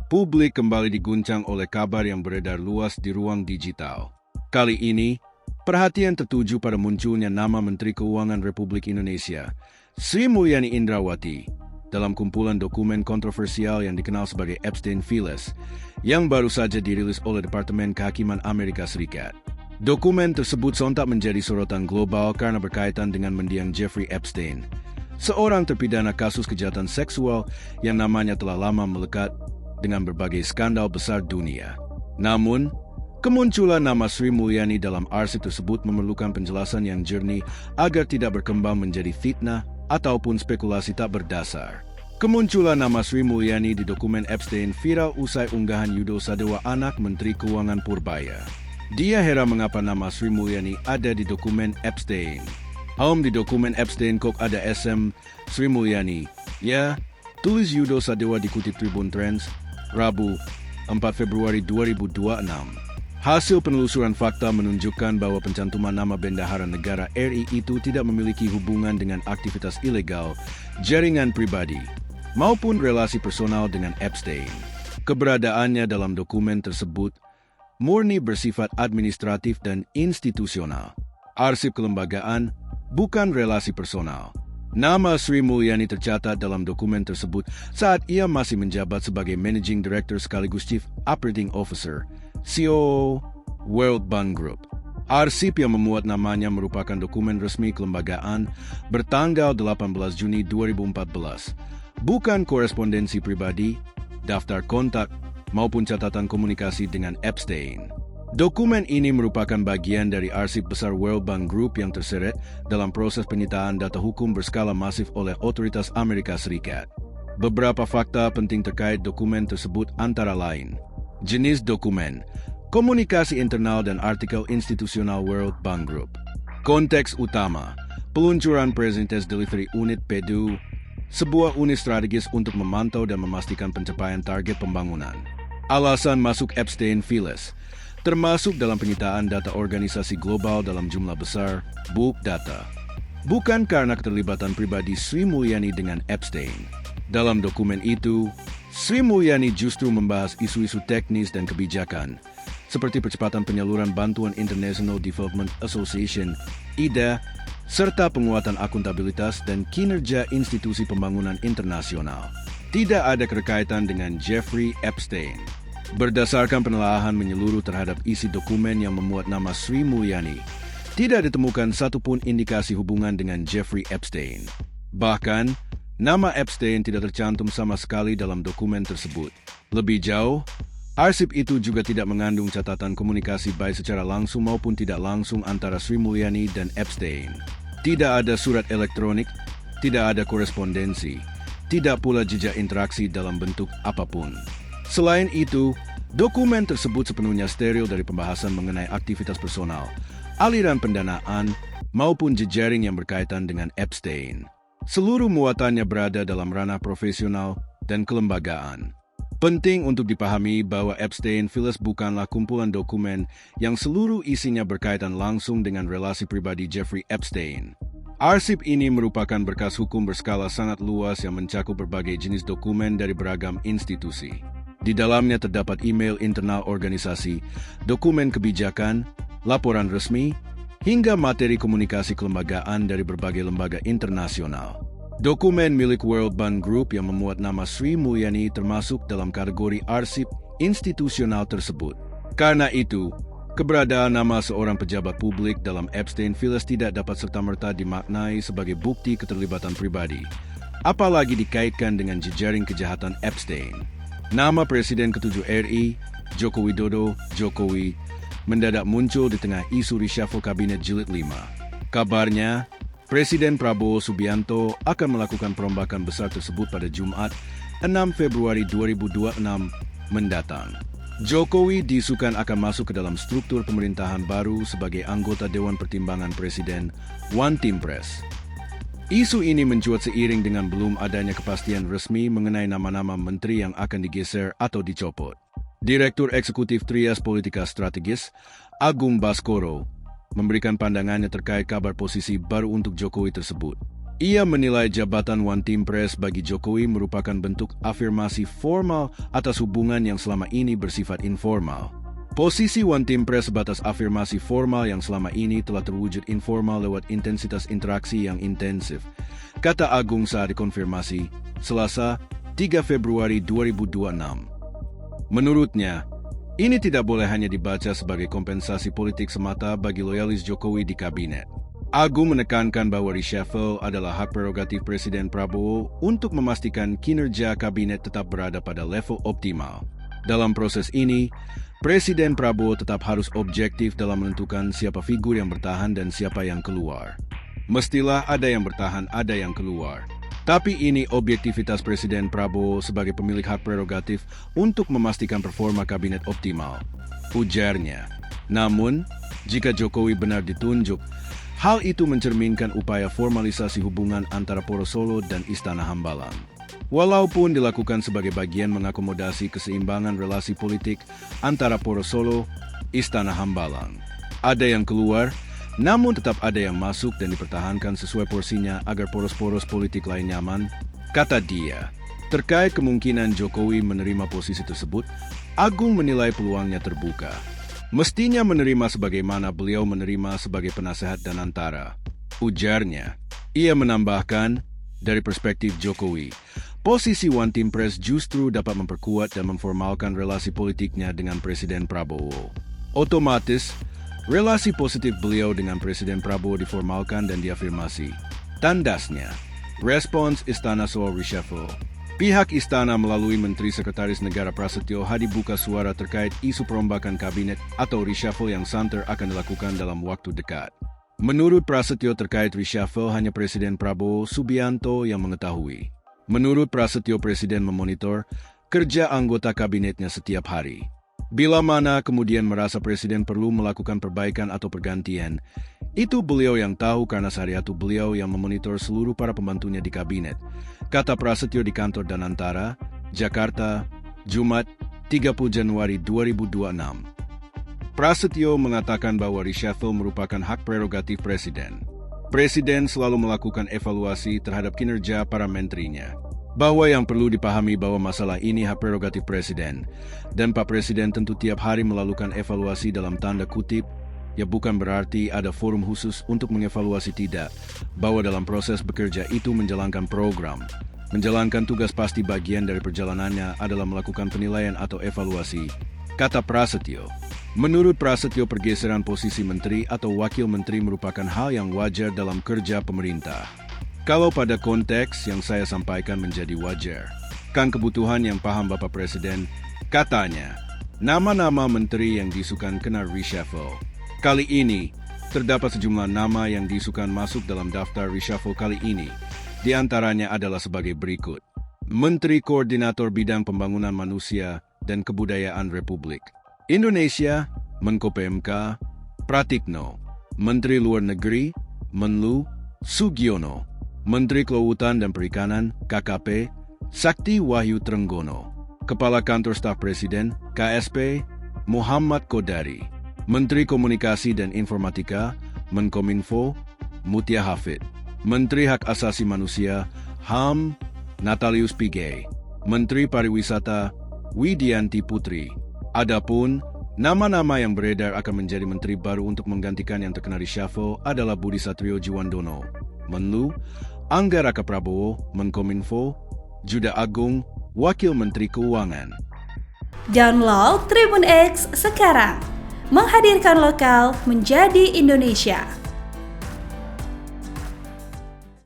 Publik kembali diguncang oleh kabar yang beredar luas di ruang digital. Kali ini, perhatian tertuju pada munculnya nama Menteri Keuangan Republik Indonesia, Sri Mulyani Indrawati, dalam kumpulan dokumen kontroversial yang dikenal sebagai Epstein Files, yang baru saja dirilis oleh Departemen Kehakiman Amerika Serikat. Dokumen tersebut sontak menjadi sorotan global karena berkaitan dengan mendiang Jeffrey Epstein, seorang terpidana kasus kejahatan seksual yang namanya telah lama melekat dengan berbagai skandal besar dunia. Namun, kemunculan nama Sri Mulyani dalam arsip tersebut memerlukan penjelasan yang jernih agar tidak berkembang menjadi fitnah ataupun spekulasi tak berdasar. Kemunculan nama Sri Mulyani di dokumen Epstein viral usai unggahan Yudo Sadewa, anak Menteri Keuangan Purbaya. Dia heran mengapa nama Sri Mulyani ada di dokumen Epstein. Di dokumen Epstein kok ada SM Sri Mulyani. Ya, tulis Yudo Sadewa dikutip Tribun Trends, Rabu, 4 Februari 2026. Hasil penelusuran fakta menunjukkan bahwa pencantuman nama bendahara negara RI itu tidak memiliki hubungan dengan aktivitas ilegal, jaringan pribadi, maupun relasi personal dengan Epstein. Keberadaannya dalam dokumen tersebut murni bersifat administratif dan institusional. Arsip kelembagaan, bukan relasi personal. Nama Sri Mulyani tercatat dalam dokumen tersebut saat ia masih menjabat sebagai Managing Director sekaligus Chief Operating Officer, COO, World Bank Group. Arsip yang memuat namanya merupakan dokumen resmi kelembagaan bertanggal 18 Juni 2014, bukan korespondensi pribadi, daftar kontak, maupun catatan komunikasi dengan Epstein. Dokumen ini merupakan bagian dari arsip besar World Bank Group yang terseret dalam proses penyitaan data hukum berskala masif oleh otoritas Amerika Serikat. Beberapa fakta penting terkait dokumen tersebut antara lain: jenis dokumen, komunikasi internal dan artikel institusional World Bank Group. Konteks utama, peluncuran Presentes Delivery Unit PEDU, sebuah unit strategis untuk memantau dan memastikan pencapaian target pembangunan. Alasan masuk Epstein Files, termasuk dalam penyitaan data organisasi global dalam jumlah besar, bulk data. Bukan karena keterlibatan pribadi Sri Mulyani dengan Epstein. Dalam dokumen itu, Sri Mulyani justru membahas isu-isu teknis dan kebijakan, seperti percepatan penyaluran bantuan International Development Association, IDA, serta penguatan akuntabilitas dan kinerja institusi pembangunan internasional. Tidak ada keterkaitan dengan Jeffrey Epstein. Berdasarkan penelaahan menyeluruh terhadap isi dokumen yang memuat nama Sri Mulyani, tidak ditemukan satupun indikasi hubungan dengan Jeffrey Epstein. Bahkan, nama Epstein tidak tercantum sama sekali dalam dokumen tersebut. Lebih jauh, arsip itu juga tidak mengandung catatan komunikasi baik secara langsung maupun tidak langsung antara Sri Mulyani dan Epstein. Tidak ada surat elektronik, tidak ada korespondensi, tidak pula jejak interaksi dalam bentuk apapun. Selain itu, dokumen tersebut sepenuhnya steril dari pembahasan mengenai aktivitas personal, aliran pendanaan, maupun jejaring yang berkaitan dengan Epstein. Seluruh muatannya berada dalam ranah profesional dan kelembagaan. Penting untuk dipahami bahwa Epstein Files bukanlah kumpulan dokumen yang seluruh isinya berkaitan langsung dengan relasi pribadi Jeffrey Epstein. Arsip ini merupakan berkas hukum berskala sangat luas yang mencakup berbagai jenis dokumen dari beragam institusi. Di dalamnya terdapat email internal organisasi, dokumen kebijakan, laporan resmi, hingga materi komunikasi kelembagaan dari berbagai lembaga internasional. Dokumen milik World Bank Group yang memuat nama Sri Mulyani termasuk dalam kategori arsip institusional tersebut. Karena itu, keberadaan nama seorang pejabat publik dalam Epstein Files tidak dapat serta-merta dimaknai sebagai bukti keterlibatan pribadi, apalagi dikaitkan dengan jejaring kejahatan Epstein. Nama Presiden ke-7 RI, Joko Widodo, Jokowi, mendadak muncul di tengah isu reshuffle Kabinet Jilid 5. Kabarnya, Presiden Prabowo Subianto akan melakukan perombakan besar tersebut pada Jumat, 6 Februari 2026 mendatang. Jokowi diisukan akan masuk ke dalam struktur pemerintahan baru sebagai anggota Dewan Pertimbangan Presiden, One Team Press. Isu ini mencuat seiring dengan belum adanya kepastian resmi mengenai nama-nama menteri yang akan digeser atau dicopot. Direktur Eksekutif Trias Politika Strategis, Agung Baskoro, memberikan pandangannya terkait kabar posisi baru untuk Jokowi tersebut. Ia menilai jabatan One Team Press bagi Jokowi merupakan bentuk afirmasi formal atas hubungan yang selama ini bersifat informal. Posisi One Team Press sebatas afirmasi formal yang selama ini telah terwujud informal lewat intensitas interaksi yang intensif, kata Agung saat dikonfirmasi Selasa, 3 Februari 2026. Menurutnya, ini tidak boleh hanya dibaca sebagai kompensasi politik semata bagi loyalis Jokowi di kabinet. Agung menekankan bahwa reshuffle adalah hak prerogatif Presiden Prabowo untuk memastikan kinerja kabinet tetap berada pada level optimal. Dalam proses ini, Presiden Prabowo tetap harus objektif dalam menentukan siapa figur yang bertahan dan siapa yang keluar. Mestilah ada yang bertahan, ada yang keluar. Tapi ini objektivitas Presiden Prabowo sebagai pemilik hak prerogatif untuk memastikan performa kabinet optimal, ujarnya. Namun, jika Jokowi benar ditunjuk, hal itu mencerminkan upaya formalisasi hubungan antara Poros Solo dan Istana Hambalang. Walaupun dilakukan sebagai bagian mengakomodasi keseimbangan relasi politik antara Poros Solo, Istana Hambalang. Ada yang keluar, namun tetap ada yang masuk dan dipertahankan sesuai porsinya agar poros-poros politik lain nyaman, kata dia. Terkait kemungkinan Jokowi menerima posisi tersebut, Agung menilai peluangnya terbuka. Mestinya menerima sebagaimana beliau menerima sebagai penasehat dan antara, ujarnya. Ia menambahkan, dari perspektif Jokowi, posisi One Team Press justru dapat memperkuat dan memformalkan relasi politiknya dengan Presiden Prabowo. Otomatis, relasi positif beliau dengan Presiden Prabowo diformalkan dan diafirmasi. Tandasnya, respons Istana soal reshuffle. Pihak Istana melalui Menteri Sekretaris Negara Prasetyo Hadi buka suara terkait isu perombakan kabinet atau reshuffle yang santer akan dilakukan dalam waktu dekat. Menurut Prasetyo terkait reshuffle hanya Presiden Prabowo Subianto yang mengetahui. Menurut Prasetyo Presiden memonitor kerja anggota kabinetnya setiap hari. Bila mana kemudian merasa Presiden perlu melakukan perbaikan atau pergantian, itu beliau yang tahu karena sehari-hari beliau yang memonitor seluruh para pembantunya di kabinet, kata Prasetyo di kantor Danantara, Jakarta, Jumat, 30 Januari 2026. Prasetyo mengatakan bahwa reshuffle merupakan hak prerogatif Presiden. Presiden selalu melakukan evaluasi terhadap kinerja para menterinya. Bahwa yang perlu dipahami bahwa masalah ini hak prerogatif Presiden, dan Pak Presiden tentu tiap hari melakukan evaluasi dalam tanda kutip, ya bukan berarti ada forum khusus untuk mengevaluasi tidak, bahwa dalam proses bekerja itu menjalankan program. Menjalankan tugas pasti bagian dari perjalanannya adalah melakukan penilaian atau evaluasi, kata Prasetyo. Menurut Prasetyo, pergeseran posisi menteri atau wakil menteri merupakan hal yang wajar dalam kerja pemerintah. Kalau pada konteks yang saya sampaikan menjadi wajar, kan kebutuhan yang paham Bapak Presiden, katanya, nama-nama menteri yang diisukan kena reshuffle. Kali ini, terdapat sejumlah nama yang diisukan masuk dalam daftar reshuffle kali ini. Di antaranya adalah sebagai berikut. Menteri Koordinator Bidang Pembangunan Manusia dan Kebudayaan Republik Indonesia, Menko PMK, Pratikno. Menteri Luar Negeri, Menlu, Sugiono. Menteri Kelautan dan Perikanan, KKP, Sakti Wahyu Trenggono. Kepala Kantor Staf Presiden, KSP, Muhammad Kodari. Menteri Komunikasi dan Informatika, Menkominfo, Mutia Hafid. Menteri Hak Asasi Manusia, HAM, Natalius Pigai. Menteri Pariwisata, Widianti Putri. Adapun, nama-nama yang beredar akan menjadi menteri baru untuk menggantikan yang terkena reshuffle adalah Budi Satrio Djuwandono, Menlu, Angga Raka Prabowo, Menkominfo, Juda Agung, Wakil Menteri Keuangan. Download Tribun X sekarang, menghadirkan lokal menjadi Indonesia.